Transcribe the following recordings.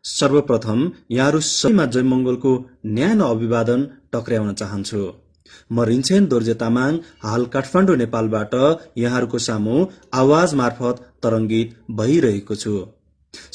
सर्वप्रथम यहाँहरू सबैमा जयमङ्गलको न्यानो अभिवादन टक्र्याउन चाहन्छु। म रिन्छेन दोर्जे तामाङ हाल काठमाडौँ नेपालबाट यहाँहरूको सामु आवाज मार्फत तरङ्गित भइरहेको छु।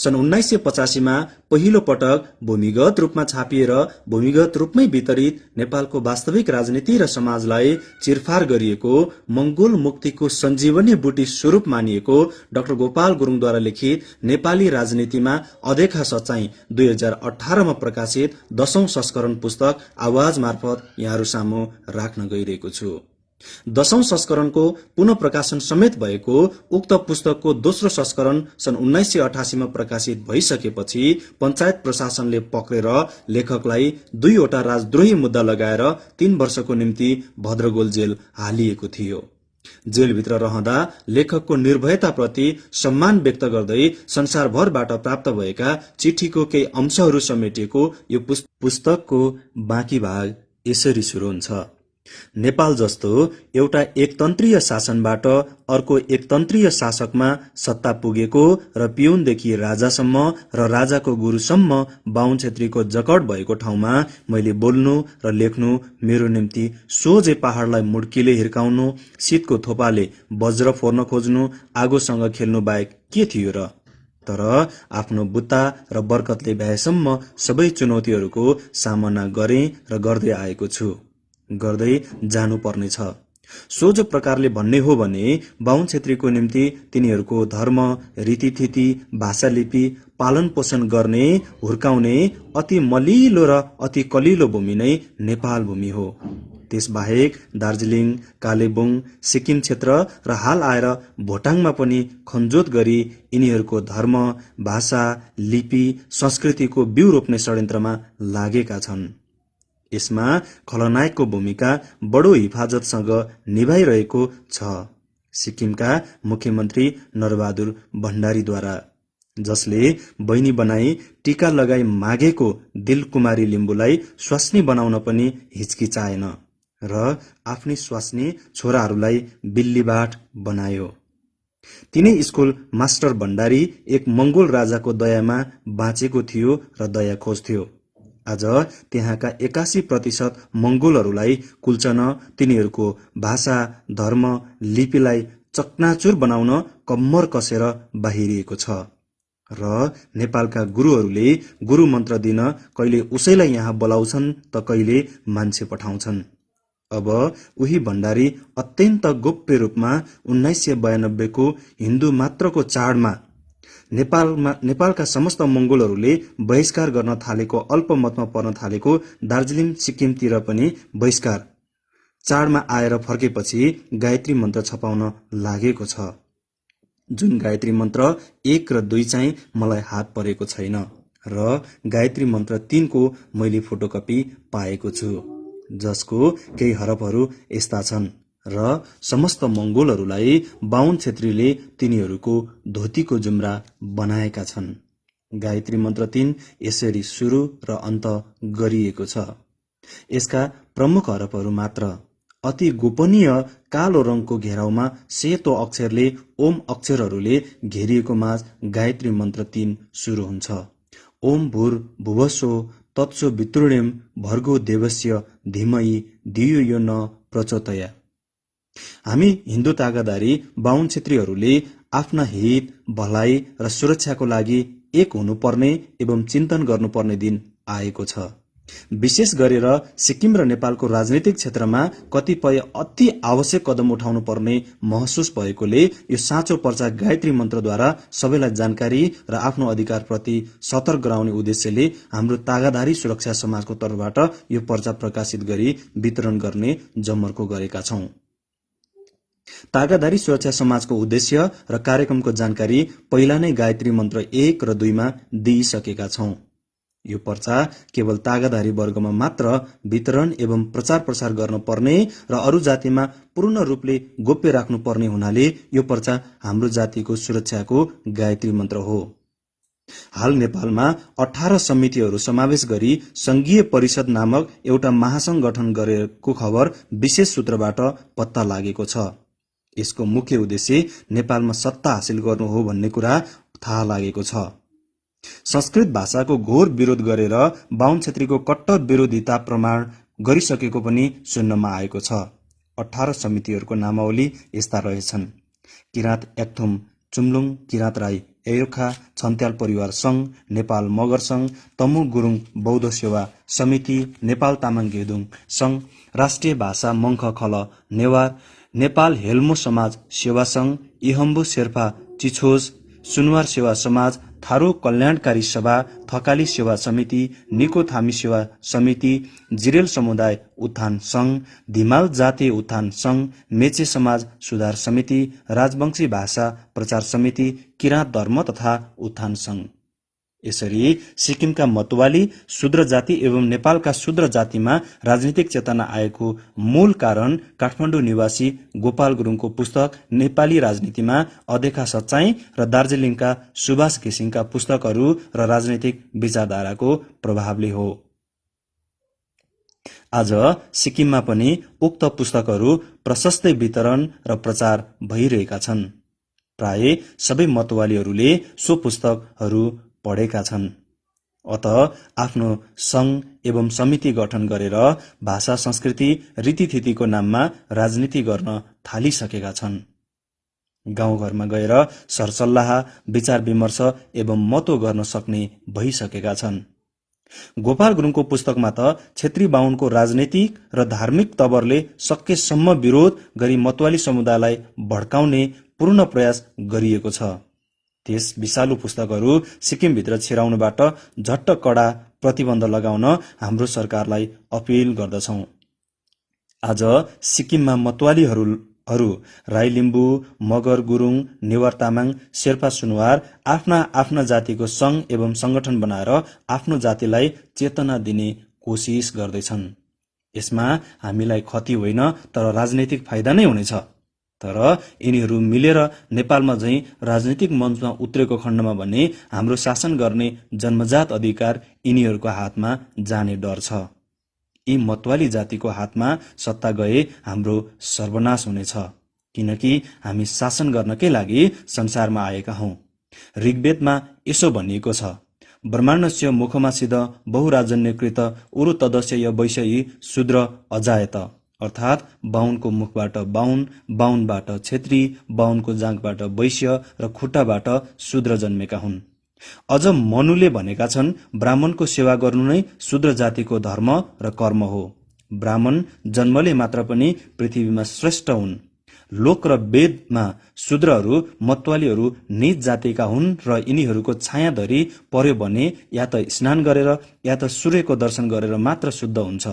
सन् 1985 मा पहिलो पटक भूमिगत रूपमा छापिएर भूमिगत रूपमै वितरित नेपालको वास्तविक राजनीति र समाजलाई चिरफार गरिएको मंगोल मुक्तिको सञ्जीवनी बुटी स्वरूप मानिएको डाक्टर गोपाल गुरुङद्वारा लिखित नेपाली राजनीतिमा अदेखा सच्चाई 2018 मा प्रकाशित 10औं संस्करण पुस्तक आवाज मार्फत यहाँहरू सामु राख्न गइरहेको छु। 10औं संस्करणको पुनः प्रकाशन समेत भएको उक्त पुस्तकको दोस्रो संस्करण सन् 1988 मा प्रकाशित भइसकेपछि पञ्चायत प्रशासनले पक्रेर लेखकलाई 2 वटा राजद्रोही मुद्दा लगाएर 3 वर्षको निम्ति भद्रगोल जेल हालिएको थियो। जेलभित्र रहँदा लेखकको निर्भयताप्रति सम्मान व्यक्त गर्दै संसारभरबाट प्राप्त भएका चिठीको केही अंशहरू समेटिएको यो पुस्तकको बाँकी भाग यसरी सुरु हुन्छ। नेपाल जस्तो एउटा एकतन्त्रीय शासनबाट अर्को एकतन्त्रीय शासकमा सत्ता पुगेको र पिउनदेखि राजासम्म र राजाको गुरुसम्म बाहुन क्षेत्रीको जकड भएको ठाउँमा मैले बोल्नु र लेख्नु मेरो निम्ति सोझै पहाडलाई मुड्कीले हिर्काउनु, शीतको थोपाले वज्र फोर्न खोज्नु, आगोसँग खेल्नु बाहेक के थियो र? तर आफ्नो बुत्ता र बरकतले भ्याएसम्म सबै चुनौतीहरूको सामना गरे र गर्दै आएको छु, गर्दै जानु पर्नेछ। सोझो प्रकारले भन्ने हो भने बाहुन क्षेत्रीको निम्ति तिनीहरूको धर्म, रीतिथिति, भाषा लिपि पालन पोषण गर्ने, हुर्काउने अति मलिलो र अति कलिलो भूमि नै नेपाल भूमि हो। त्यसबाहेक दार्जिलिङ, कालेबुङ, सिक्किम क्षेत्र र हाल आएर भोटाङमा पनि खनजोत गरी यिनीहरूको धर्म, भाषा, लिपि, संस्कृतिको बिउ रोप्ने षड्यन्त्रमा लागेका छन्। यसमा खलनायकको भूमिका बडो हिफाजतसँग निभाइरहेको छ सिक्किमका मुख्यमन्त्री नरबहादुर भण्डारीद्वारा, जसले बहिनी बनाई टीका लगाई मागेको दिलकुमारी लिम्बुलाई स्वास्नी बनाउन पनि हिचकिचाएन र आफ्नी स्वास्नी छोराहरूलाई बिल्लीबाट बनायो। तिनै स्कुल मास्टर भण्डारी एक मंगोल राजाको दयामा बाँचेको थियो र दया खोज्थ्यो। आज त्यहाँका 81% मंगोलहरूलाई कुल्चन तिनीहरूको भाषा, धर्म, लिपिलाई चकनाचुर बनाउन कम्मर कसेर बाहिरिएको छ र नेपालका गुरुहरूले गुरु मन्त्र दिन कहिले उसैलाई यहाँ बोलाउँछन् त कहिले मान्छे पठाउँछन्। अब उही भण्डारी अत्यन्त गोप्य रूपमा 1992 को हिन्दू मात्रको चाडमा नेपालका समस्त मंगोलहरूले बहिष्कार गर्न थालेको अल्पमतमा पर्न थालेको दार्जिलिङ, सिक्किमतिर पनि बहिष्कार चाडमा आएर फर्केपछि गायत्री मन्त्र छपाउन लागेको छ, जुन गायत्री मन्त्र 1 र 2 चाहिँ मलाई हात परेको छैन र गायत्री मन्त्र 3 को मैले फोटोकपी पाएको छु, जसको केही हरफहरू यस्ता छन् र समस्त मंगोलहरूलाई बाहुन क्षेत्रीले तिनीहरूको धोतीको जुम्रा बनाएका छन्। गायत्री मन्त्र 3 यसरी सुरु र अन्त गरिएको छ। यसका प्रमुख हरफहरू मात्र अति गोपनीय कालो रङको घेराउमा सेतो अक्षरले ओम अक्षरहरूले घेरिएको माझ गायत्री मन्त्र 3 सुरु हुन्छ। ओम भूर भुवस्सो तत्सो वितृण्यम भर्गो देवस्य धीमहि धियो यो न प्रचोदया। हामी हिन्दू तागादारी बाहुन क्षेत्रीहरूले आफ्ना हित, भलाइ र सुरक्षाको लागि एक हुनुपर्ने एवं चिन्तन गर्नुपर्ने दिन आएको छ। विशेष गरेर सिक्किम र नेपालको राजनीतिक क्षेत्रमा कतिपय अति आवश्यक कदम उठाउनु पर्ने महसुस भएकोले यो साँचो पर्चा गायत्री मन्त्रद्वारा सबैलाई जानकारी र आफ्नो अधिकारप्रति सतर्क गराउने उद्देश्यले हाम्रो तागादारी सुरक्षा समाजको तर्फबाट यो पर्चा प्रकाशित गरी वितरण गर्ने जमर्को गरेका छौं। तागादारी सुरक्षा समाजको उद्देश्य र कार्यक्रमको जानकारी पहिला नै गायत्री मन्त्र 1 र 2 मा दिइसकेका छौं। यो पर्चा केवल तागादारी वर्गमा मात्र वितरण एवं प्रचार प्रसार गर्न पर्ने र अरू जातिमा पूर्ण रूपले गोप्य राख्नु पर्ने हुनाले यो पर्चा हाम्रो जातिको सुरक्षाको गायत्री मन्त्र हो। हाल नेपालमा 18 समितिहरू समावेश गरी संघीय परिषद नामक एउटा महासंघ गठन गरेको खबर विशेष सूत्रबाट पत्ता लागेको छ। यसको मुख्य उद्देश्य नेपालमा सत्ता हासिल गर्नु हो भन्ने कुरा थाहा लागेको छ। संस्कृत भाषाको घोर विरोध गरेर बाहुन क्षेत्रीको कट्टर विरोधिता प्रमाण गरिसकेको पनि सुन्नमा आएको छ। 18 समितिहरूको नामावली यस्ता रहेछन्: किराँत याक्थुम चुम्लुङ किराँत राई एयोखा छन्त्याल परिवार सङ्घ, नेपाल मगर सङ्घ, तमु गुरुङ बौद्ध सेवा समिति, नेपाल तामाङ गेदुङ सङ्घ, राष्ट्रिय भाषा मङ्ख खल नेवार, नेपाल हेल्मो समाज सेवा सङ्घ, इहम्बु शेर्पा चिछोज, सुनवार सेवा समाज, थारू कल्याणकारी सभा, थकाली सेवा समिति, निको थामी सेवा समिति, जिरेल समुदाय उत्थान सङ्घ, धिमाल जातीय उत्थान सङ्घ, मेचे समाज सुधार समिति, राजवंशी भाषा प्रचार समिति, किराँत धर्म तथा उत्थान सङ्घ। यसरी सिक्किमका मतवाली शूद्र जाति एवं नेपालका शूद्र जातिमा राजनीतिक चेतना आएको मूल कारण काठमाडौँ निवासी गोपाल गुरुङको पुस्तक नेपाली राजनीतिमा अदेखा सच्चाई र दार्जिलिङका सुभाष घिसिङका पुस्तकहरू र राजनीतिक विचारधाराको प्रभावले हो। आज सिक्किममा पनि उक्त पुस्तकहरू प्रशस्तै वितरण र प्रचार भइरहेका छन्। प्राय सबै मतवालीहरूले सो पुस्तकहरू पढेका छन्। अत आफ्नो सङ्घ एवं समिति गठन गरेर भाषा संस्कृति रीतिथितिको नाममा राजनीति गर्न थालिसकेका छन्। गाउँघरमा गएर सरसल्लाह विचार विमर्श एवं मतो गर्न सक्ने भइसकेका छन्। गोपाल गुरुङको पुस्तकमा त क्षेत्री बाहुनको राजनैतिक र धार्मिक तवरले सकेसम्म विरोध गरी मतवाली समुदायलाई भड्काउने पूर्ण प्रयास गरिएको छ। त्यस विषालु पुस्तकहरू सिक्किमभित्र छिराउनुबाट झट्ट कडा प्रतिबन्ध लगाउन हाम्रो सरकारलाई अपील गर्दछौं। आज सिक्किममा मतवालीहरू राई लिम्बू, मगर गुरुङ, नेवार तामाङ, शेर्पा सुनवार आफ्ना आफ्ना जातिको सङ्घ एवं संगठन बनाएर आफ्नो जातिलाई चेतना दिने कोसिस गर्दैछन्। यसमा हामीलाई क्षति होइन तर राजनैतिक फाइदा नै हुनेछ। तर यिनीहरू मिलेर नेपालमा झैं राजनीतिक मञ्चमा उत्रेको खण्डमा भने हाम्रो शासन गर्ने जन्मजात अधिकार यिनीहरूको हातमा जाने डर छ। यी मतवाली जातिको हातमा सत्ता गए हाम्रो सर्वनाश हुनेछ, किनकि हामी शासन गर्नकै लागि संसारमा आएका हौं। ऋग्वेदमा यसो भनिएको छ: ब्रह्माण्डस्य मुखमासिद बहुराजन्यकृत उरु तदस्य य वैश्यी शूद्र अजायत, अर्थात बाहुनको मुखबाट बाहुन, बाहुनबाट क्षेत्री, बाहुनको जाँघबाट वैश्य र खुट्टाबाट शूद्र जन्मेका हुन्। अझ मनुले भनेका छन्, ब्राह्मणको सेवा गर्नु नै शूद्र जातिको धर्म र कर्म हो। ब्राह्मण जन्मले मात्र पनि पृथ्वीमा श्रेष्ठ हुन्। लोक र वेदमा शूद्रहरू मतवालीहरू नीच जातिका हुन् र यिनीहरूको छाया धरी पर्यो भने या त स्नान गरेर या त सूर्यको दर्शन गरेर मात्र शुद्ध हुन्छ।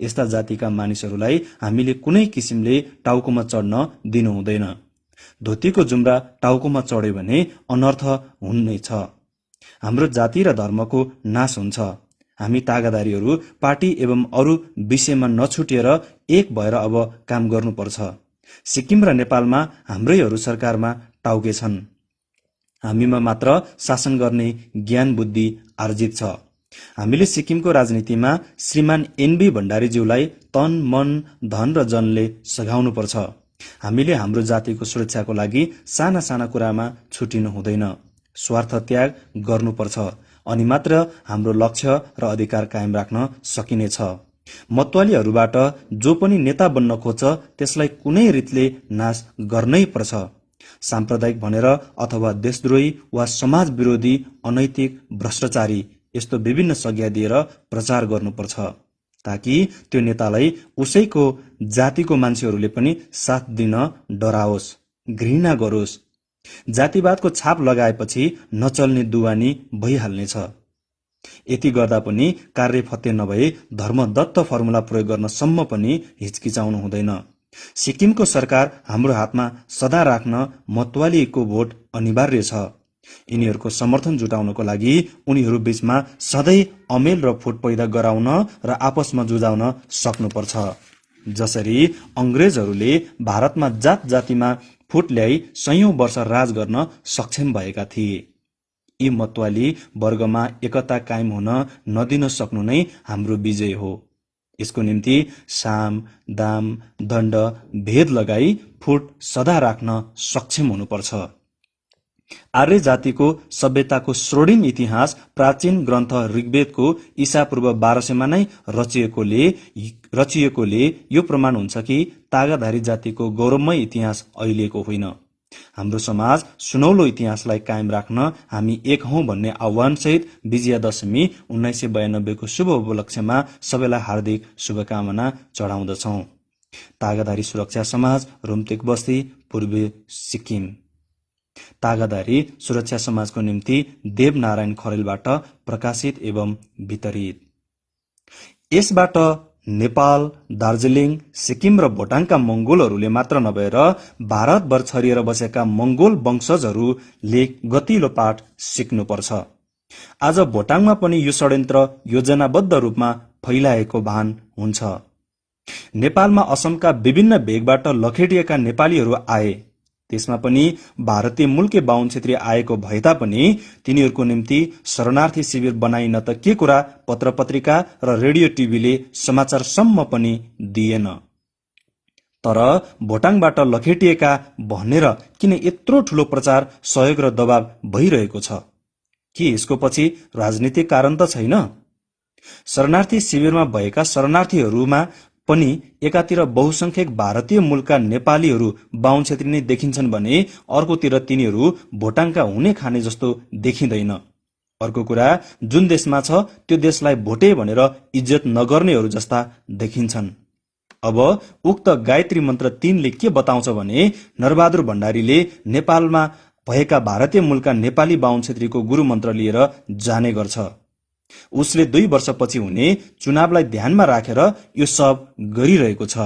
यस्ता जातिका मानिसहरूलाई हामीले कुनै किसिमले टाउकोमा चढ्न दिनु हुँदैन। धोतीको जुम्रा टाउकोमा चढ्यो भने अनर्थ हुनेछ। हाम्रो जाति र धर्मको नाश हुन्छ। हामी तागादारीहरू पार्टी एवं अरू विषयमा नछुटिएर एक भएर अब काम गर्नुपर्छ। सिक्किम र नेपालमा हाम्रैहरू सरकारमा टाउके छन्। हामीमा मात्र शासन गर्ने ज्ञान बुद्धि आर्जित छ। हामीले सिक्किमको राजनीतिमा श्रीमान एनबी भण्डारीज्यूलाई तन मन धन र जनले सघाउनुपर्छ। हामीले हाम्रो जातिको सुरक्षाको लागि साना साना कुरामा छुटिनु हुँदैन। स्वार्थ त्याग गर्नुपर्छ, अनि मात्र हाम्रो लक्ष्य र अधिकार कायम राख्न सकिनेछ। मतवालीहरूबाट जो पनि नेता बन्न खोज्छ त्यसलाई कुनै रीतले नाश गर्नै पर्छ। साम्प्रदायिक भनेर अथवा देशद्रोही वा समाज विरोधी, अनैतिक, भ्रष्टाचारी यस्तो विभिन्न संज्ञा दिएर प्रचार गर्नुपर्छ, ताकि त्यो नेतालाई उसैको जातिको मान्छेहरूले पनि साथ दिन डराओस्, घृणा गरोस्। जातिवादको छाप लगाएपछि नचल्ने दुवानी भइहाल्नेछ। यति गर्दा पनि कार्य फत्ते नभए धर्मदत्त फर्मुला प्रयोग गर्न सम्म पनि हिचकिचाउनु हुँदैन। सिक्किमको सरकार हाम्रो हातमा सदा राख्न मतवालीको भोट अनिवार्य छ। यिनीहरूको समर्थन जुटाउनको लागि उनीहरू बीचमा सधैँ अमेल र फुट पैदा गराउन र आपसमा जुझाउन सक्नुपर्छ। जसरी अंग्रेजहरूले भारतमा जात जातिमा फुट ल्याई 100औं वर्ष राज गर्न सक्षम भएका थिए। यी मतवाली वर्गमा एकता कायम हुन नदिन सक्नु नै हाम्रो विजय हो। यसको निम्ति साम, दाम, दण्ड, भेद लगाई फुट सदा राख्न सक्षम हुनुपर्छ। आर्य जातिको सभ्यताको स्वर्णिम इतिहास प्राचीन ग्रन्थ ऋग्वेदको ईसापूर्व 1200मा नै रचिएकोले यो प्रमाण हुन्छ कि तागाधारी जातिको गौरवमय इतिहास अहिलेको होइन। हाम्रो समाज सुनौलो इतिहासलाई कायम राख्न हामी एक हौं भन्ने आह्वानसहित विजयादशमी 1992 को शुभ उपलक्ष्यमा सबैलाई हार्दिक शुभकामना चढाउँदछौं। तागाधारी सुरक्षा समाज, रुम्तेक बस्ती, पूर्वी सिक्किम। तागाधारी सुरक्षा समाजको निम्ति देवनारायण खरेलबाट प्रकाशित एवं वितरित। यसबाट नेपाल, दार्जिलिङ, सिक्किम र भोटाङका मंगोलहरूले मात्र नभएर भारतभर छरिएर बसेका मंगोल वंशजहरूले गतिलो पाठ सिक्नुपर्छ। आज भोटाङमा पनि यो षड्यन्त्र योजनाबद्ध रूपमा फैलाएको भान हुन्छ। नेपालमा असमका विभिन्न भेगबाट लखेटिएका नेपालीहरू आए। त्यसमा पनि भारतीय मूलके बाहुन क्षेत्रीय आएको भए तापनि तिनीहरूको निम्ति शरणार्थी शिविर बनाइन त के कुरा पत्र पत्रिका र रेडियो टिभीले समाचारसम्म पनि दिएन। तर भोटाङबाट लखेटिएका भनेर किन यत्रो ठूलो प्रचार, सहयोग र दबाव भइरहेको छ? के यसको पछि राजनीतिक कारण त छैन? शरणार्थी शिविरमा भएका शरणार्थीहरूमा पनि एकातिर बहुसंख्यक भारतीय मूलका नेपालीहरू बाहुन क्षेत्री नै देखिन्छन् भने अर्कोतिर तिनीहरू भोटाङका हुने खाने जस्तो देखिँदैन। अर्को कुरा, जुन देशमा छ त्यो देशलाई भोटे भनेर इज्जत नगर्नेहरू जस्ता देखिन्छन्। अब उक्त गायत्री मन्त्र 3 ले के बताउँछ भने नरबहादुर भण्डारीले नेपालमा भएका भारतीय मूलका नेपाली बाहुन क्षेत्रीको गुरु मन्त्र लिएर जाने गर्छ। उसले 2 वर्षपछि हुने चुनावलाई ध्यानमा राखेर यो सब गरिरहेको छ।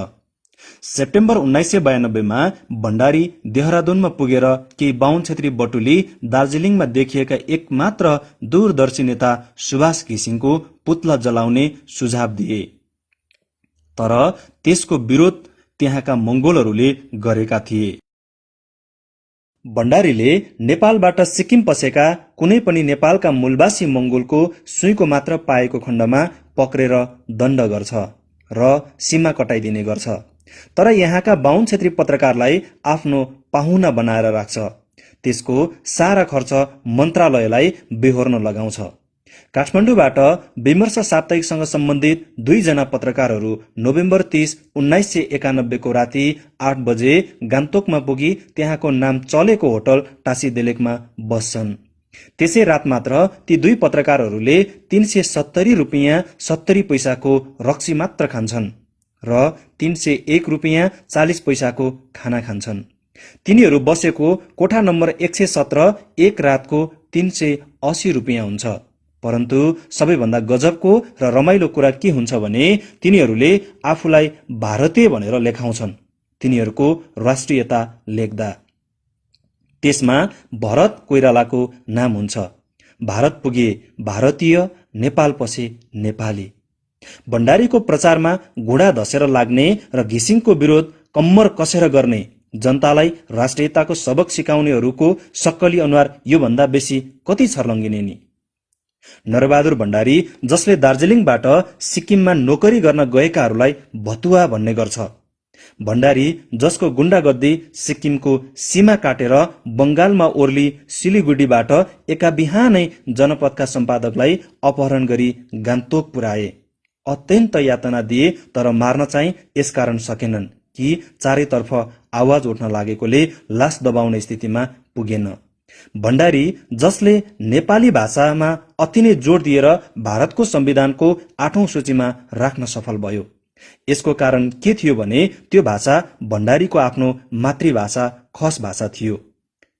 सेप्टेम्बर 1992 मा भण्डारी देहरादूनमा पुगेर केही बाहुन क्षेत्री बटुली दार्जिलिङमा देखिएका एकमात्र दूरदर्शी नेता सुभाष घिसिङको पुतला जलाउने सुझाव दिए। तर त्यसको विरोध त्यहाँका मंगोलहरूले गरेका थिए। भण्डारीले नेपालबाट सिक्किम पसेका कुनै पनि नेपालका मूलवासी मंगोलको सुईको मात्र पाएको खण्डमा पक्रेर दण्ड गर्छ र सीमा कटाइदिने गर्छ। तर यहाँका बाहुन क्षेत्री पत्रकारलाई आफ्नो पाहुना बनाएर राख्छ। त्यसको सारा खर्च मन्त्रालयलाई बेहोर्न लगाउँछ। काठमाडौँबाट विमर्श साप्ताहिकसँग सम्बन्धित 2 जना पत्रकारहरू नोभेम्बर 30, 1991 को राति 8 बजे गान्तोकमा पुगी त्यहाँको नाम चलेको होटल टासीदेलेकमा बस्छन्। त्यसै रात मात्र ती 2 पत्रकारहरूले 370 रुपियाँ 70 पैसाको रक्सी मात्र खान्छन् र 301 रुपियाँ 40 पैसाको खाना खान्छन्। तिनीहरू बसेको कोठा नम्बर 117 एक रातको 380 रुपियाँ हुन्छ। परन्तु सबैभन्दा गजबको र रमाइलो कुरा के हुन्छ भने तिनीहरूले आफूलाई भारतीय भनेर लेखाउँछन् तिनीहरूको राष्ट्रियता लेख्दा। त्यसमा भरत कोइरालाको नाम हुन्छ। भारत पुगे भारतीय, नेपाल पसे नेपाली। भण्डारीको प्रचारमा घुँडा धसेर लाग्ने र घिसिङको विरोध कम्मर कसेर गर्ने, जनतालाई राष्ट्रियताको सबक सिकाउनेहरूको सक्कली अनुहार यो भन्दा बेसी कति छर्लङ्गिने नि? नरबहादुर भण्डारी जसले दार्जिलिङबाट सिक्किममा नोकरी गर्न गएकाहरूलाई भतुवा भन्ने गर्छ। भण्डारी जसको गुण्डागर्दी सिक्किमको सीमा काटेर बंगालमा ओर्ली सिलिगुडीबाट एका बिहानै जनपदका सम्पादकलाई अपहरण गरी गान्तोक पुर्याए। अत्यन्त यातना दिए तर मार्न चाहिँ यसकारण सकेनन् कि चारैतर्फ आवाज उठ्न लागेकोले लास दबाउने स्थितिमा पुगेन। भण्डारी जसले नेपाली भाषामा अति नै जोड दिएर भारतको संविधानको 8औं सूचीमा राख्न सफल भयो। यसको कारण के थियो भने त्यो भाषा भण्डारीको आफ्नो मातृभाषा खस भाषा थियो।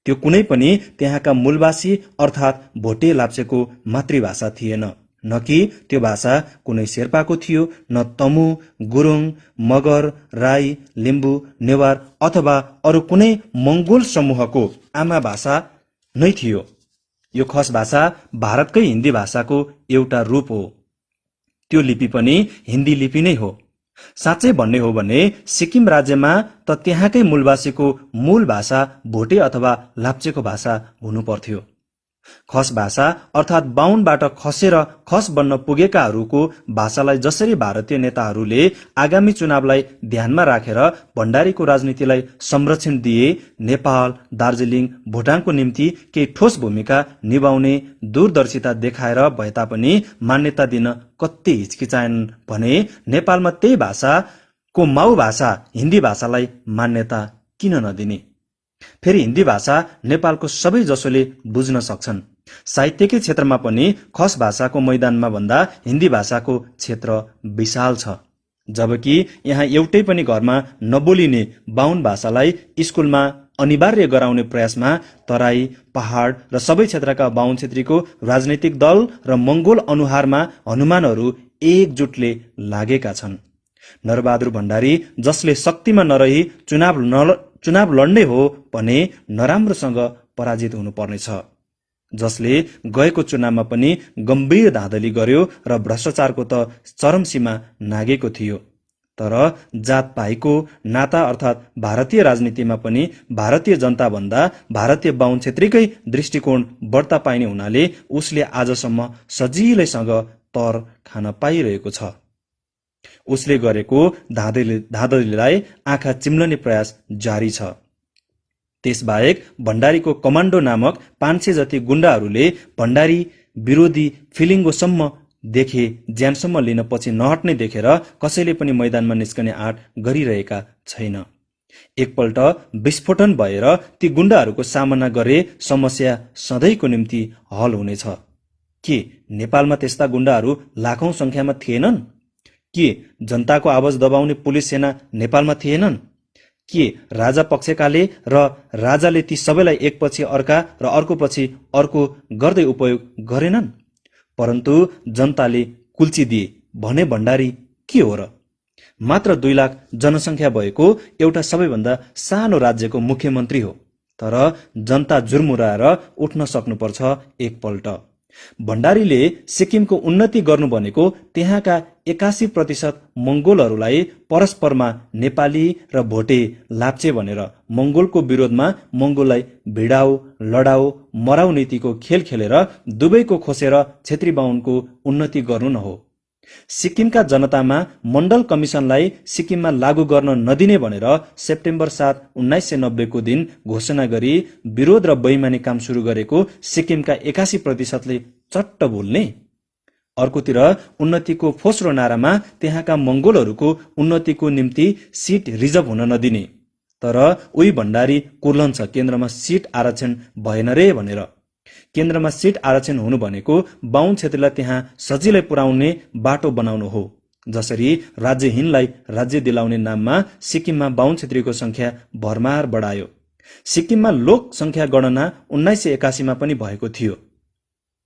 त्यो कुनै पनि त्यहाँका मूलवासी अर्थात् भोटे लाप्चेको मातृभाषा थिएन, न कि त्यो भाषा कुनै शेर्पाको थियो, न तमु, गुरुङ, मगर, राई, लिम्बू, नेवार अथवा अरू कुनै मंगोल समूहको आमा भाषा नै थियो। यो खस भाषा भारतकै हिन्दी भाषाको एउटा रूप हो। त्यो लिपि पनि हिन्दी लिपि नै हो। साँच्चै भन्ने हो भने सिक्किम राज्यमा त त्यहाँकै मूलवासीको मूल भाषा भोटे अथवा लाप्चेको भाषा हुनु पर्थ्यो। खस भाषा अर्थात् बाहुनबाट खसेर खस बन्न पुगेकाहरूको भाषालाई जसरी भारतीय नेताहरूले आगामी चुनावलाई ध्यानमा राखेर भण्डारीको राजनीतिलाई संरक्षण दिए, नेपाल, दार्जिलिङ, भुटानको निम्ति केही ठोस भूमिका निभाउने दूरदर्शिता देखाएर भए तापनि मान्यता दिन कति हिचकिचाएनन् भने नेपालमा त्यही भाषाको माउ भाषा हिन्दी भाषालाई मान्यता किन नदिने? फेरि हिन्दी भाषा नेपालको सबै जसोले बुझ्न सक्छन्। साहित्यकै क्षेत्रमा पनि खस भाषाको मैदानमा भन्दा हिन्दी भाषाको क्षेत्र विशाल छ। जबकि यहाँ एउटै पनि घरमा नबोलिने बाहुन भाषालाई स्कुलमा अनिवार्य गराउने प्रयासमा तराई, पहाड र सबै क्षेत्रका बाहुन छेत्रीको राजनैतिक दल र मंगोल अनुहारमा हनुमानहरू एकजुटले लागेका छन्। नरबहादुर भण्डारी जसले शक्तिमा नरही चुनाव लड्ने हो भने नराम्रोसँग पराजित हुनुपर्नेछ, जसले गएको चुनावमा पनि गम्भीर धाँधली गर्यो र भ्रष्टाचारको त चरम सीमा नागेको थियो। तर जात भाइको नाता अर्थात् भारतीय राजनीतिमा पनि भारतीय जनता भन्दा भारतीय बाहुन क्षेत्रीकै दृष्टिकोण बढ्ता पाइने हुनाले उसले आजसम्म सजिलैसँग तर खान पाइरहेको छ। उसले गरेको धाँधलीलाई आँखा चिम्लने प्रयास जारी छ। त्यसबाहेक भण्डारीको कमान्डो नामक 500 जति गुण्डाहरूले भण्डारी विरोधी फिलिङ्गोसम्म देखे ज्यानसम्म लिन पछि नहट्ने देखेर कसैले पनि मैदानमा निस्कने आँट गरिरहेका छैन। एकपल्ट विस्फोटन भएर ती गुण्डाहरूको सामना गरे समस्या सधैँको निम्ति हल हुनेछ। के नेपालमा त्यस्ता गुण्डाहरू लाखौं संख्यामा थिएनन्? के जनताको आवाज दबाउने पुलिस सेना नेपालमा थिएनन्? के राजा पक्षकाले र राजाले ती सबैलाई एकपछि अर्का र अर्कोपछि अर्को गर्दै उपयोग गरेनन्? परन्तु जनताले कुल्चिदिए भने भण्डारी के हो र? मात्र 2 लाख जनसङ्ख्या भएको एउटा सबैभन्दा सानो राज्यको मुख्यमन्त्री हो। तर जनता जुर्मुराएर उठ्न सक्नुपर्छ एकपल्ट। भण्डारीले सिक्किमको उन्नति गर्नु भनेको त्यहाँका 81% मंगोलहरूलाई परस्परमा नेपाली र भोटे लाप्चे भनेर मंगोलको विरोधमा मंगोललाई भिडाऊ, लडाऊ, मराउ नीतिको खेल खेलेर दुवैको खोसेर क्षेत्री बाहुनको उन्नति गर्नु न हो। सिक्किमका जनतामा मण्डल कमिसनलाई सिक्किममा लागू गर्न नदिने भनेर सेप्टेम्बर 7, 1990 को दिन घोषणा गरी विरोध र बैमानी काम सुरु गरेको सिक्किमका 81%ले चट्ट बोल्ने। अर्कोतिर उन्नतिको फोस्रो नारामा त्यहाँका मंगोलहरूको उन्नतिको निम्ति सिट रिजर्भ हुन नदिने। तर उही भण्डारी कुर्लन्छ केन्द्रमा सिट आरक्षण भएन रे भनेर। केन्द्रमा सिट आरक्षण हुनु भनेको बाहुन क्षेत्रलाई त्यहाँ सजिलै पुर्याउने बाटो बनाउनु हो। जसरी राज्यहीनलाई राज्य दिलाउने नाममा सिक्किममा बाहुन क्षेत्रीको संख्या भरमार बढायो। सिक्किममा लोक संख्या गणना 1981 मा पनि भएको थियो।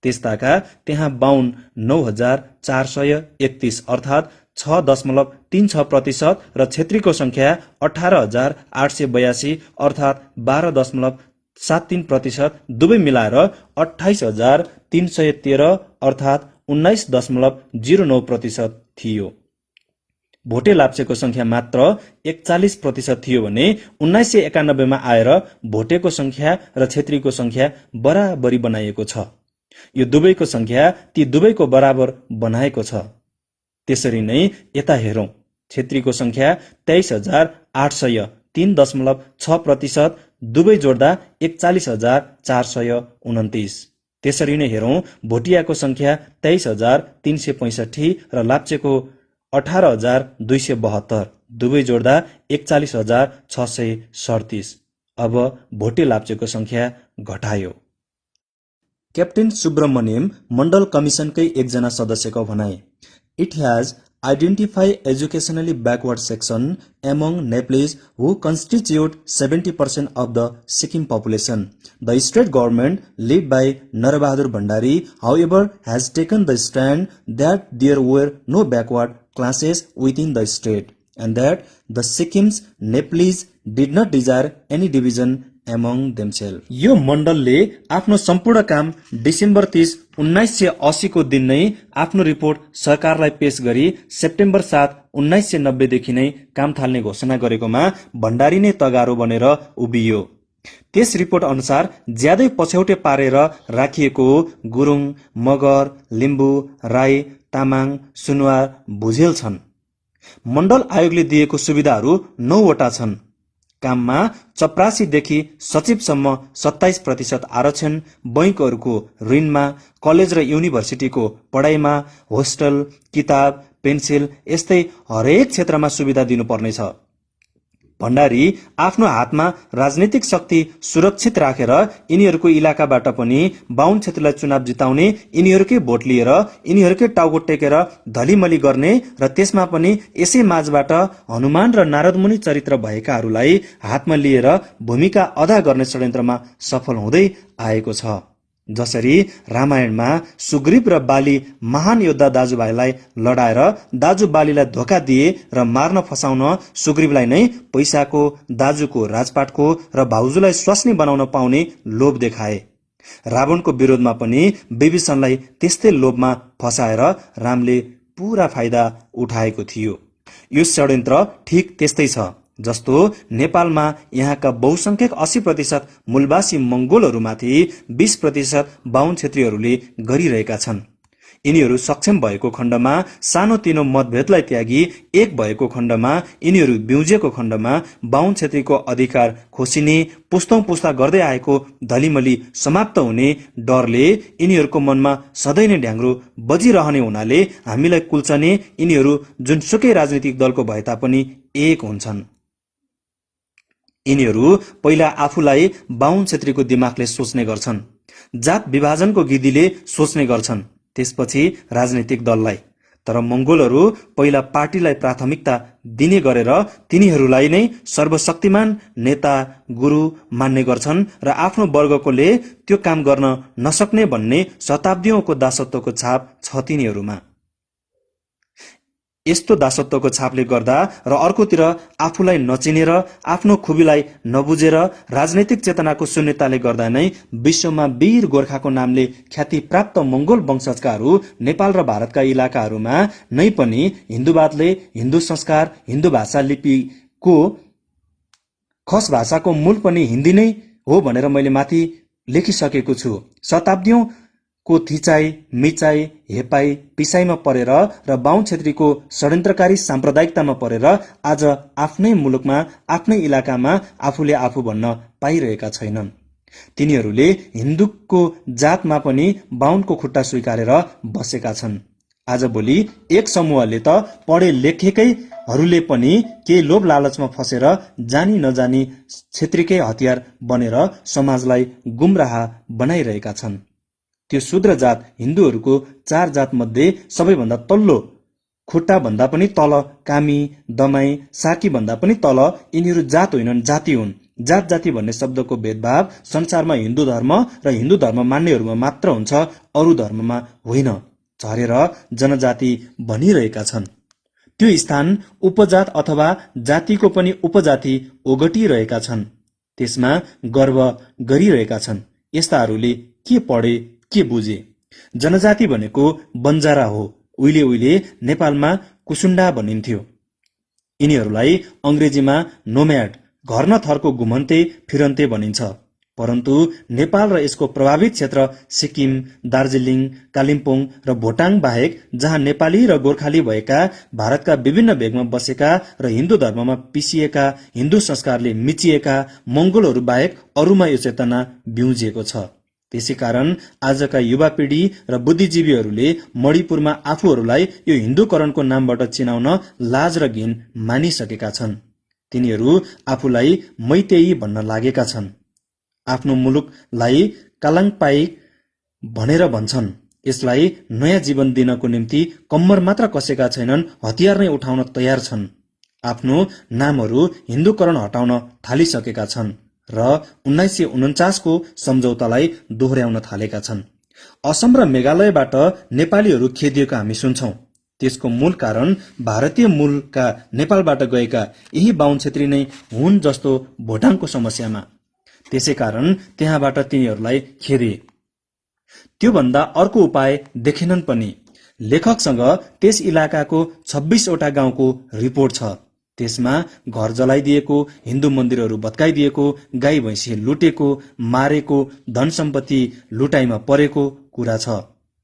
त्यसताका त्यहाँ बाहुन 9431 अर्थात् 6.36% र क्षेत्रीको संख्या 18,882 अर्थात् 12.73%, दुवै मिलाएर 28,313 अर्थात् 19.09% थियो। भोटे लाप्चेको संख्या मात्र 41% थियो भने 1991 मा आएर भोटेको संख्या र क्षेत्रीको संख्या बराबरी बनाइएको छ। यो दुवैको संख्या ती दुवैको बराबर बनाएको छ। त्यसरी नै यता हेरौं, क्षेत्रीको संख्या 23,800 3.6%, दुवै जोड्दा 41,429। त्यसरी नै हेरौं भोटियाको संख्या 23,365 र लाप्चेको 18,272, दुवै जोड्दा 41,637। अब भोटे लाप्चेको संख्या घटायो। क्याप्टेन सुब्रमण्यम मण्डल कमिसनकै एकजना सदस्यको भनाई, it has identify educationally backward section among Nepalese who constitute 70% of the Sikkim population. The state government led by Narabahadur Bhandari, however, has taken the stand that there were no backward classes within the state and that the Sikkim's Nepalese did not desire any division among themselves. यो मण्डलले आफ्नो सम्पूर्ण काम December 30, 1980 को दिन नै आफ्नो report सरकारलाई पेश गरी सेप्टेम्बर 7, 1990 देखि नै काम थाल्ने घोषणा गरेकोमा भण्डारी नै तगारो बनेर उभियो। त्यस रिपोर्ट अनुसार ज्यादै पछौटे पारेर राखिएको गुरुङ, मगर, लिम्बू, राई, तामाङ, सुनवार, भुजेल छन्। मण्डल आयोगले दिएको सुविधाहरू 9 वटा छन्। काममा चपरासीदेखि सचिवसम्म 27% आरक्षण, बैंकहरूको ऋणमा, कलेज र युनिभर्सिटीको पढाइमा, होस्टल, किताब, पेन्सिल यस्तै हरेक क्षेत्रमा सुविधा दिनुपर्नेछ। भण्डारी आफ्नो हातमा राजनीतिक शक्ति सुरक्षित राखेर यिनीहरूको इलाकाबाट पनि बाहुन क्षेत्रलाई चुनाव जिताउने, यिनीहरूकै भोट लिएर यिनीहरूकै टाउको टेकेर धलीमली गर्ने र त्यसमा पनि यसै माझबाट हनुमान र नारदमुनि चरित्र भएकाहरूलाई हातमा लिएर भूमिका अदा गर्ने षड्यन्त्रमा सफल हुँदै आएको छ। जसरी रामायणमा सुग्रीव र बाली महान योद्धा दाजुभाइलाई लडाएर दाजु बालीलाई धोका दिए र मार्न फसाउन सुग्रीवलाई नै पैसाको, दाजुको राजपाटको र भाउजूलाई स्वास्नी बनाउन पाउने लोभ देखाए। रावणको विरोधमा पनि विभीषणलाई त्यस्तै लोभमा फसाएर रामले पूरा फाइदा उठाएको थियो। यो षड्यन्त्र ठिक त्यस्तै छ जस्तो नेपालमा यहाँका बहुसंख्यक 80% मूलवासी मंगोलहरूमाथि 20% बाहुन क्षेत्रीहरूले गरिरहेका छन्। यिनीहरू सक्षम भएको खण्डमा सानोतिनो मतभेदलाई त्यागी एक भएको खण्डमा, यिनीहरू बिउजेको खण्डमा बाहुन क्षेत्रीको अधिकार खोसिने, पुस्तौं पुस्ता गर्दै आएको धलीमली समाप्त हुने डरले यिनीहरूको मनमा सधैँ नै ढ्याङ्ग्रो बजिरहने हुनाले हामीलाई कुल्चने यिनीहरू जुनसुकै राजनीतिक दलको भए तापनि एक हुन्छन्। यिनीहरू पहिला आफूलाई बाहुन क्षेत्रीको दिमागले सोच्ने गर्छन्, जात विभाजनको गिदीले सोच्ने गर्छन्, त्यसपछि राजनीतिक दललाई। तर मंगोलहरू पहिला पार्टीलाई प्राथमिकता दिने गरेर तिनीहरूलाई नै सर्वशक्तिमान नेता, गुरु मान्ने गर्छन् र आफ्नो वर्गकोले त्यो काम गर्न नसक्ने भन्ने शताब्दीौंको दासत्वको छाप छ तिनीहरूमा। यस्तो दासत्वको छापले गर्दा र अर्कोतिर आफूलाई नचिनेर आफ्नो खुबीलाई नबुझेर राजनैतिक चेतनाको शून्यताले गर्दा नै विश्वमा वीर गोर्खाको नामले ख्याति प्राप्त मंगोल वंशजकाहरू नेपाल र भारतका इलाकाहरूमा नै पनि हिन्दूवादले हिन्दू संस्कार, हिन्दू भाषा लिपिको खस भाषाको मूल पनि हिन्दी नै हो भनेर मैले माथि लेखिसकेको छु। शताब्दीौं को थिचाई, मिचाई, हेपाई, पिसाईमा परेर र बाहुन क्षेत्रीको षड्यन्त्रकारी साम्प्रदायिकतामा परेर आज आफ्नै मुलुकमा, आफ्नै इलाकामा आफूले आफू भन्न पाइरहेका छैनन्। तिनीहरूले हिन्दूको जातमा पनि बाहुनको खुट्टा स्वीकारेर बसेका छन्। आजभोलि एक समूहले त पढे लेखेकैहरूले पनि केही लोभ लालचमा फसेर जानी नजानी क्षेत्रीकै हतियार बनेर समाजलाई गुमराह बनाइरहेका छन्। त्यो शूद्र जात हिन्दूहरूको 4 जात मध्ये सबैभन्दा तल्लो, खुट्टा भन्दा पनि तल कामी, दमाई, साकी भन्दा पनि तल यिनीहरू जात होइनन्, जाति हुन्। जात जाति भन्ने शब्दको भेदभाव संसारमा हिन्दू धर्म र हिन्दू धर्म मान्नेहरूमा मात्र हुन्छ, अरू धर्ममा होइन। झरेर जनजाति बनिरहेका छन्। त्यो स्थान उपजात अथवा जातिको पनि उपजाति ओगटिरहेका छन्, त्यसमा गर्व गरिरहेका छन्। यस्ताहरूले के पढे, के बुझे? जनजाति भनेको बन्जारा हो। उहिले उहिले नेपालमा कुसुण्डा भनिन्थ्यो। यिनीहरूलाई अंग्रेजीमा नोम्याड, घर न थरको घुमन्ते फिरन्ते भनिन्छ। परन्तु नेपाल र यसको प्रभावित क्षेत्र सिक्किम, दार्जिलिङ, कालिम्पोङ र भोटाङ बाहेक जहाँ नेपाली र गोर्खाली भएका भारतका विभिन्न भेगमा बसेका र हिन्दू धर्ममा पिसिएका, हिन्दू संस्कारले मिचिएका मंगोलहरू बाहेक अरूमा यो चेतना बिउजिएको छ। त्यसैकारण आजका युवा पिढी र बुद्धिजीवीहरूले मणिपुरमा आफूहरूलाई यो हिन्दूकरणको नामबाट चिनाउन लाज र घिन मानिसकेका छन्। तिनीहरू आफूलाई मैतेई भन्न लागेका छन्। आफ्नो मुलुकलाई कालाङपाई भनेर भन्छन्। यसलाई नयाँ जीवन दिनको निम्ति कम्मर मात्र कसेका छैनन्, हतियार नै उठाउन तयार छन्। आफ्नो नामहरू हिन्दूकरण हटाउन थालिसकेका छन् र 1949 को सम्झौतालाई दोहोर्याउन थालेका छन्। असम र मेघालयबाट नेपालीहरू खेदिएको हामी सुन्छौं। त्यसको मूल कारण भारतीय मूलका नेपालबाट गएका यही बाहुन क्षेत्री नै हुन् जस्तो भोटाङको समस्यामा। त्यसैकारण त्यहाँबाट तिनीहरूलाई खेदे। त्योभन्दा अर्को उपाय देखेनन् पनि। लेखकसँग त्यस इलाकाको 26 वटा गाउँको रिपोर्ट छ। त्यसमा घर जलाइदिएको, हिन्दू मन्दिरहरू भत्काइदिएको, गाई भैँसी लुटेको, मारेको, धन सम्पत्ति लुटाइमा परेको कुरा छ।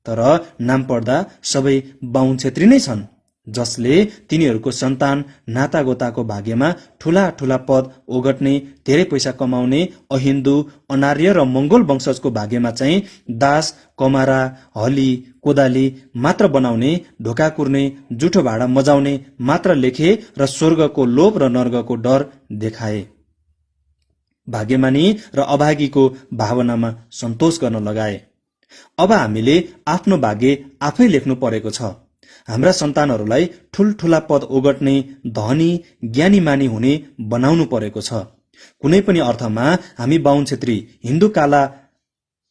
तर नाम पढ्दा सबै बाहुन छेत्री नै छन्, जसले तिनीहरूको सन्तान नातागोताको भाग्यमा ठूला ठूला पद ओगट्ने, धेरै पैसा कमाउने अहिन्दू, अनार्य र मंगोल वंशजको भाग्यमा चाहिँ दास, कमारा, हली, कोदाली मात्र बनाउने, ढोका कुर्ने, जुठो भाडा मजाउने मात्र लेखे र स्वर्गको लोभ र नर्गको डर देखाए। भाग्यमानी र अभागीको भावनामा सन्तोष गर्न लगाए। अब हामीले आफ्नो भाग्य आफै लेख्नु परेको छ। हाम्रा सन्तानहरूलाई ठूलठूला पद ओगट्ने, धनी, ज्ञानी मानी हुने बनाउनु परेको छ। कुनै पनि अर्थमा हामी बाहुन छेत्री, हिन्दू काला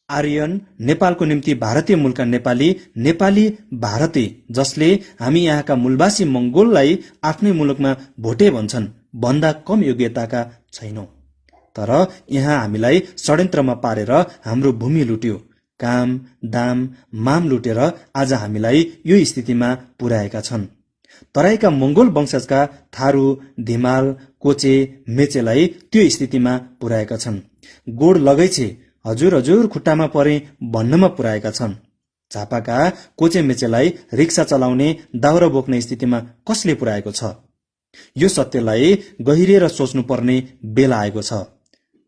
आर्यन, नेपालको निम्ति भारतीय मूलका नेपाली, नेपाली भारतीय जसले हामी यहाँका मूलवासी मंगोललाई आफ्नै मुलुकमा भोटे भन्छन् भन्दा कम योग्यताका छैनौं। तर यहाँ हामीलाई षड्यन्त्रमा पारेर हाम्रो भूमि लुट्यो, काम, दाम, माम लुटेर आज हामीलाई यो स्थितिमा पुर्याएका छन्। तराईका मंगोल वंशजका थारू, धिमाल, कोचे, मेचेलाई त्यो स्थितिमा पुर्याएका छन्। गोड लगैछे, हजुर हजुर खुट्टामा परे भन्नमा पुर्याएका छन्। झापाका कोचे मेचेलाई रिक्सा चलाउने, दाउरा बोक्ने स्थितिमा कसले पुर्याएको छ? यो सत्यलाई गहिरिएर सोच्नुपर्ने बेला आएको छ।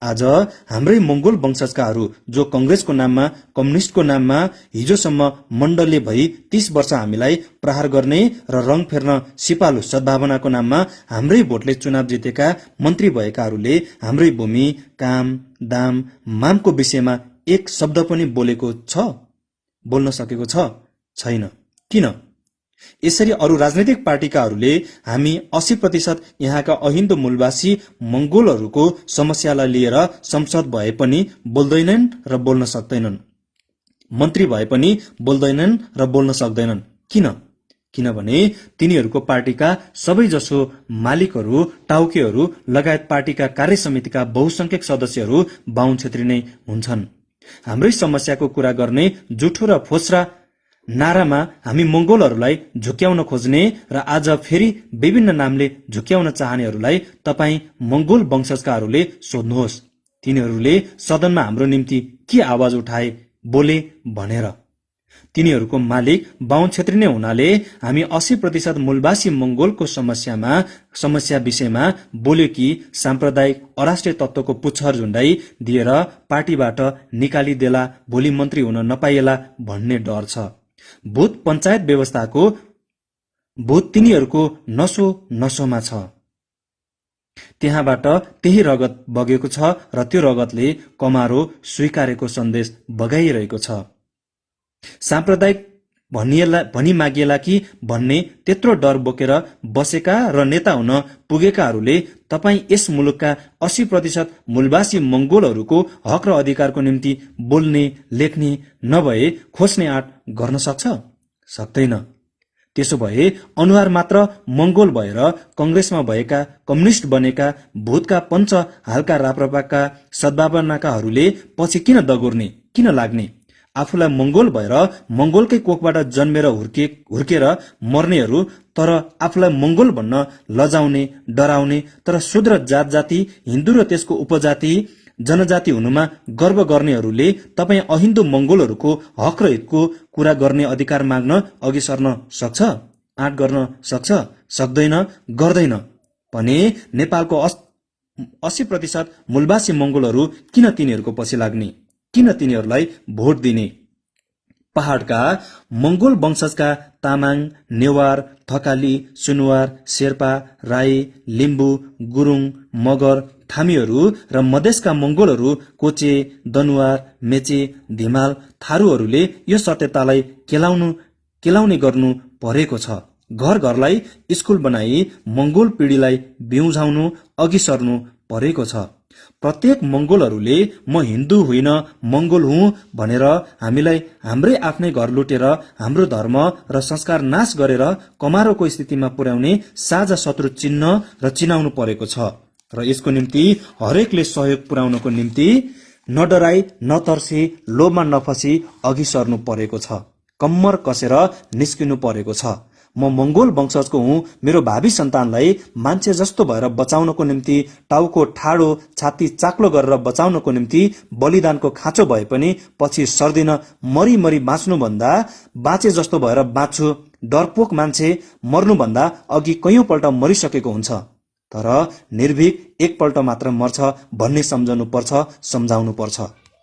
आज हाम्रै मंगोल वंशजकाहरू जो कंग्रेसको नाममा, कम्युनिस्टको नाममा हिजोसम्म मण्डलले भई 30 वर्ष हामीलाई प्रहार गर्ने र रंग फेर्न सिपालु सद्भावनाको नाममा हाम्रै भोटले चुनाव जितेका मन्त्री भएकाहरूले हाम्रै भूमि, काम, दाम, मामको विषयमा एक शब्द पनि बोलेको छ? बोल्न सकेको छ? छैन। किन? यसरी अरू राजनैतिक पार्टीकाहरूले हामी 80% यहाँका अहिन्दू मूलवासी मंगोलहरूको समस्यालाई लिएर संसद भए पनि बोल्दैनन् र बोल्न सक्दैनन्, मन्त्री भए पनि बोल्दैनन् र बोल्न सक्दैनन्। किन? किनभने तिनीहरूको पार्टीका सबैजसो मालिकहरू, टाउकेहरू लगायत पार्टीका कार्य समितिका बहुसंख्यक सदस्यहरू बाहुन छेत्री नै हुन्छन्। हाम्रै समस्याको कुरा गर्ने जुठो र फोस्रा नारामा हामी मंगोलहरूलाई झुक्याउन खोज्ने र आज फेरि विभिन्न नामले झुक्याउन चाहनेहरूलाई तपाई मंगोल वंशजकाहरूले सोध्नुहोस्, तिनीहरूले सदनमा हाम्रो निम्ति के आवाज उठाए, बोले भनेर। तिनीहरूको मालिक बाहुन छेत्री नै हुनाले हामी 80% मूलवासी मंगोलको समस्या विषयमा बोल्यो कि साम्प्रदायिक अराष्ट्रिय तत्त्वको पुच्छर झुण्डाई दिएर पार्टीबाट निकालिदेला, भोलि मन्त्री हुन नपाइएला भन्ने डर छ। भूत पञ्चायत व्यवस्थाको भूत तिनीहरूको नसोमा छ। त्यहाँबाट त्यही रगत बगेको छ र त्यो रगतले कमारो स्वीकारेको सन्देश बगाइरहेको छ। साम्प्रदायिक भनी मागिएला कि भन्ने त्यत्रो डर बोकेर बसेका र नेता हुन पुगेकाहरूले तपाई यस मुलुकका 80% मूलवासी मंगोलहरूको हक र अधिकारको निम्ति बोल्ने, लेख्ने नभए खोज्ने आँट गर्न सक्छ? सक्दैन। त्यसो भए अनुहार मात्र मंगोल भएर कंग्रेसमा भएका, कम्युनिस्ट बनेका भूतका पञ्च हालका राप्रपाका सद्भावनाकाहरूले पछि किन दगुर्ने, किन लाग्ने? आफूलाई मंगोल भएर मंगोलकै कोखबाट जन्मेर हुर्केर मर्नेहरू, तर आफूलाई मंगोल भन्न लजाउने, डराउने, तर शूद्र जाति, हिन्दू र त्यसको उपजाति जनजाति हुनुमा गर्व गर्नेहरूले तपाई अहिन्दू मंगोलहरूको हक र हितको कुरा गर्ने अधिकार माग्न अघि सर्न सक्छ? आँट गर्न सक्छ? सक्दैन, गर्दैन भने नेपालको 80% मूलवासी मंगोलहरू किन तिनीहरूको पछि लाग्ने, किन तिनीहरूलाई भोट दिने? पहाडका मंगोल वंशजका तामाङ, नेवार, थकाली, सुनुवार, शेर्पा, राई, लिम्बू, गुरुङ, मगर, थामीहरू र मधेसका मंगोलहरू, कोचे, दनुवार, मेचे, धिमाल, थारूहरूले यो सत्यतालाई केलाउने गर्नु परेको छ। घर घरलाई स्कुल बनाई मंगोल पीढीलाई बिउझाउनु, अघि सर्नु परेको छ। प्रत्येक मंगोलहरूले म हिन्दू होइन मंगोल हुँ भनेर हामीलाई हाम्रै आफ्नै घर लुटेर हाम्रो धर्म र संस्कार नाश गरेर कमारोको स्थितिमा पुर्याउने साझा शत्रु चिन्ह र चिनाउनु परेको छ। र यसको निम्ति हरेकले सहयोग पुर्याउनको निम्ति नडराई, नतर्सी, लोभमा नफसी अघि सर्नु परेको छ। कम्मर कसेर निस्किनु परेको छ। म मंगोल वंशजको हुँ। मेरो भावी सन्तानलाई मान्छे जस्तो भएर बचाउनको निम्ति, टाउको ठाडो छाती चाक्लो गरेर बचाउनको निम्ति बलिदानको खाँचो भए पनि पछि सर्दिन। मरी मरी बाँच्नुभन्दा बाँचे जस्तो भएर बाँच्छु। डरपोक मान्छे मर्नुभन्दा अघि कैयौंपल्ट मरिसकेको हुन्छ, तर निर्भीक एकपल्ट मात्र मर्छ भन्ने सम्झनु पर्छ, सम्झाउनु पर्छ।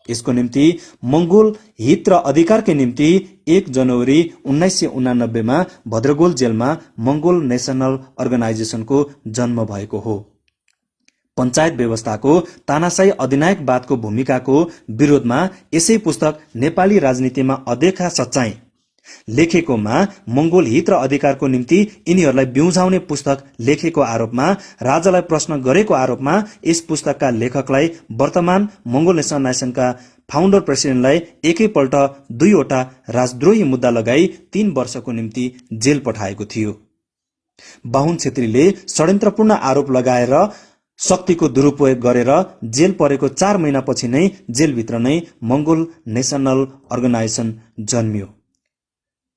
यसको निम्ति मंगोल हित र अधिकारकै निम्ति 1 जनवरी 1989 मा भद्रगोल जेलमा मंगोल नेशनल अर्गनाइजेसनको जन्म भएको हो। पञ्चायत व्यवस्थाको तानाशाही अधिनायकवादको भूमिकाको विरोधमा यसै पुस्तक नेपाली राजनीतिमा अदेखा सच्चाई लेखेकोमा मंगोल हित र अधिकारको निम्ति यिनीहरूलाई बिउझाउने पुस्तक लेखेको आरोपमा, राजालाई प्रश्न गरेको आरोपमा यस पुस्तकका लेखकलाई वर्तमान मंगोल नेशनल नेसनका फाउन्डर प्रेसिडेन्टलाई एकैपल्ट 2 वटा राजद्रोही मुद्दा लगाई 3 वर्षको निम्ति जेल पठाएको थियो। बाहुन छेत्रीले षड्यन्त्रपूर्ण आरोप लगाएर शक्तिको दुरुपयोग गरेर जेल परेको 4 महिनापछि नै जेलभित्र नै मंगोल नेशनल अर्गनाइजेसन जन्मियो।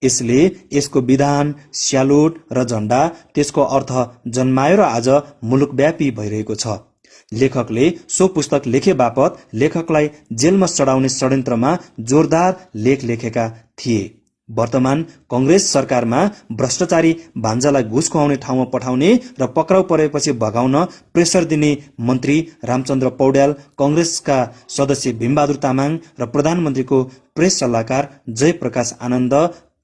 यसले यसको विधान, स्यालुट र झण्डा त्यसको अर्थ जन्मायो र आज मुलुकव्यापी भइरहेको छ। लेखकले सो पुस्तक लेखे बापत लेखकलाई जेलमा चढाउने षड्यन्त्रमा जोरदार लेख लेखेका थिए। वर्तमान कंग्रेस सरकारमा भ्रष्टाचारी भान्जालाई घुस खुवाउने ठाउँमा पठाउने र पक्राउ परेपछि भगाउन प्रेसर दिने मन्त्री रामचन्द्र पौड्याल, कंग्रेसका सदस्य भीमबहादुर तामाङ र प्रधानमन्त्रीको प्रेस सल्लाहकार जयप्रकाश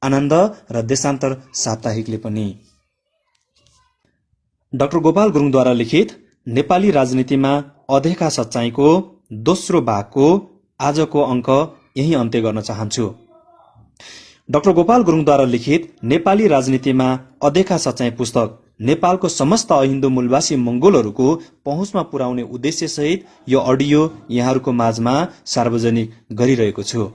आनन्द र देशान्तर साप्ताहिकले पनि। डाक्टर गोपाल गुरुङद्वारा लिखित नेपाली राजनीतिमा अदेखा सच्चाईको दोस्रो भागको आजको अङ्क यही अन्त्य गर्न चाहन्छु। डाक्टर गोपाल गुरुङद्वारा लिखित नेपाली राजनीतिमा अदेखा सच्चाई पुस्तक नेपालको समस्त अहिन्दू मूलवासी मंगोलहरूको पहुँचमा पुर्याउने उद्देश्यसहित यो अडियो यहाँहरूको माझमा सार्वजनिक गरिरहेको छु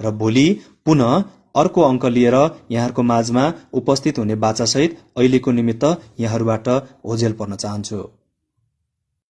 र भोलि पुनः अर्को अङ्क लिएर यहाँहरूको माझमा उपस्थित हुने बाचासहित अहिलेको निमित्त यहाँहरूबाट ओझेल पर्न चाहन्छु।